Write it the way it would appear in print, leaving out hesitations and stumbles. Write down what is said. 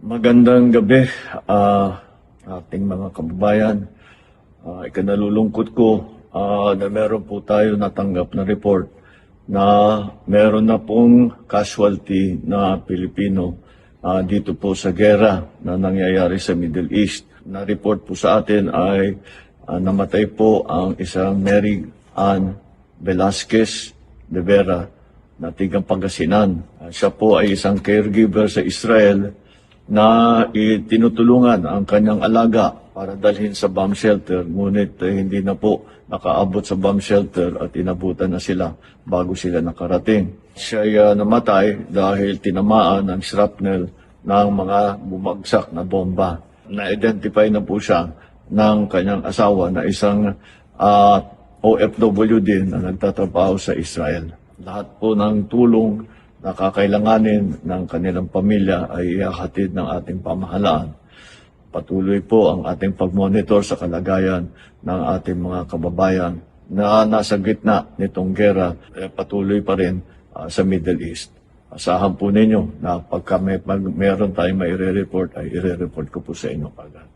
Magandang gabi, ating mga kababayan. Ikinalulungkot ko na meron po tayo natanggap na report na meron na pong casualty na Pilipino dito po sa gera na nangyayari sa Middle East. Na-report po sa atin ay namatay po ang isang Mary Ann Velasquez de Vera na tigang Pangasinan. Siya po ay isang caregiver sa Israel na tinutulungan ang kanyang alaga para dalhin sa bomb shelter, ngunit hindi na po nakaabot sa bomb shelter at inabutan na sila bago sila nakarating. Siya ay namatay dahil tinamaan ng shrapnel ng mga bumagsak na bomba. Na-identify na po siya ng kanyang asawa na isang OFW din na nagtatrabaho sa Israel. Lahat po ng tulong na kakailanganin ng kanilang pamilya ay ihahatid ng ating pamahalaan. Patuloy po ang ating pag-monitor sa kalagayan ng ating mga kababayan na nasa gitna nitong gera, patuloy pa rin sa Middle East. Asahan po ninyo na pagka meron tayong maire-report ay ire-report ko po sa inyo agad.